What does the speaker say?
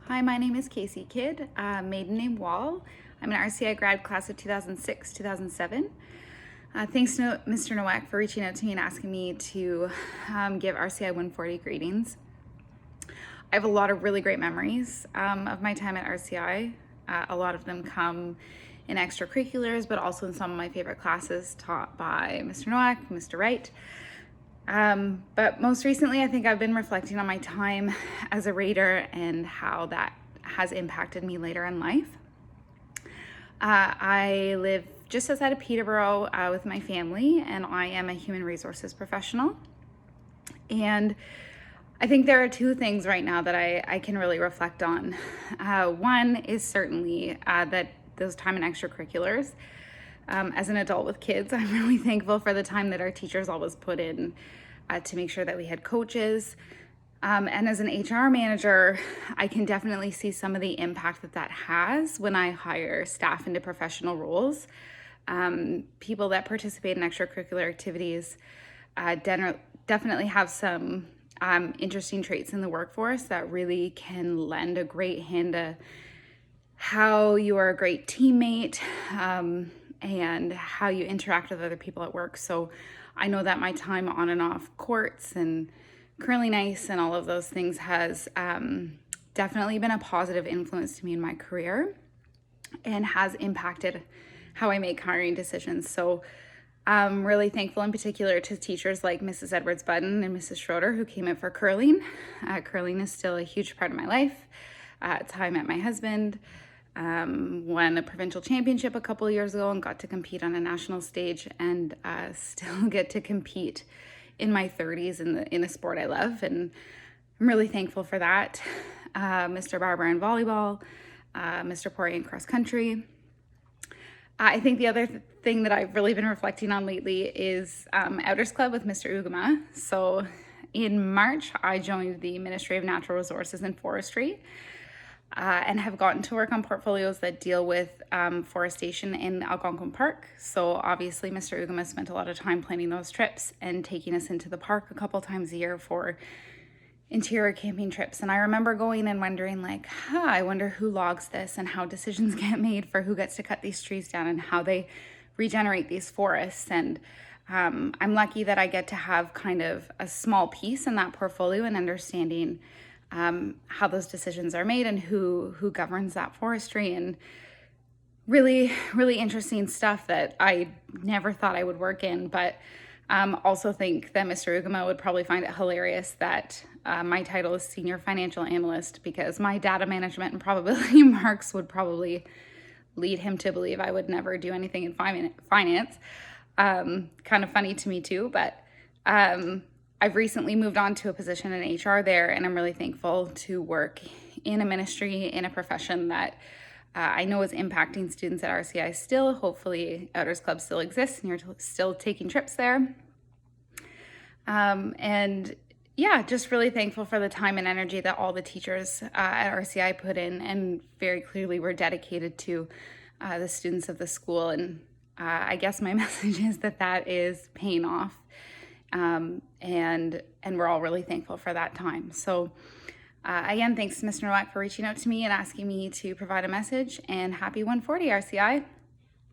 Hi, my name is Casey Kidd, maiden name Wall. I'm an RCI grad class of 2006-2007. Thanks to Mr. Nowak for reaching out to me and asking me to give RCI 140 greetings. I have a lot of really great memories of my time at RCI. A lot of them come in extracurriculars, but also in some of my favorite classes taught by Mr. Nowak, Mr. Wright. But most recently, I think I've been reflecting on my time as a rater and how that has impacted me later in life. I live just outside of Peterborough with my family, and I am a human resources professional. And I think there are two things right now that I can really reflect on. One is certainly that those time in extracurriculars. As an adult with kids, I'm really thankful for the time that our teachers always put in to make sure that we had coaches. And as an HR manager, I can definitely see some of the impact that has when I hire staff into professional roles. People that participate in extracurricular activities definitely have some interesting traits in the workforce that really can lend a great hand to how you are a great teammate, and how you interact with other people at work. So I know that my time on and off courts and curling ice and all of those things has definitely been a positive influence to me in my career and has impacted how I make hiring decisions. So I'm really thankful in particular to teachers like Mrs. Edwards-Budden and Mrs. Schroeder who came in for curling. Curling is still a huge part of my life. It's how I met my husband. Won a provincial championship a couple of years ago and got to compete on a national stage, and still get to compete in my 30s in a sport I love, and I'm really thankful for that. Mr. Barber in volleyball, Mr. Poirier in cross country. I think the other thing that I've really been reflecting on lately is Outers Club with Mr. Ugama. So in March, I joined the Ministry of Natural Resources and Forestry. And have gotten to work on portfolios that deal with forestation in Algonquin Park. So obviously Mr. Ugama spent a lot of time planning those trips and taking us into the park a couple times a year for interior camping trips. And I remember going and wondering I wonder who logs this and how decisions get made for who gets to cut these trees down and how they regenerate these forests. And I'm lucky that I get to have kind of a small piece in that portfolio and understanding how those decisions are made and who governs that forestry, and really, really interesting stuff that I never thought I would work in, but also think that Mr. Ugama would probably find it hilarious that my title is Senior Financial Analyst, because my data management and probability marks would probably lead him to believe I would never do anything in finance. Kind of funny to me too, but I've recently moved on to a position in HR there, and I'm really thankful to work in a ministry, in a profession that I know is impacting students at RCI still. Hopefully Outers Club still exists and you're still taking trips there. And yeah, just really thankful for the time and energy that all the teachers at RCI put in, and very clearly were dedicated to the students of the school. And I guess my message is that is paying off. And we're all really thankful for that time. So again, thanks to Mr. Nowak for reaching out to me and asking me to provide a message, and happy 140 RCI.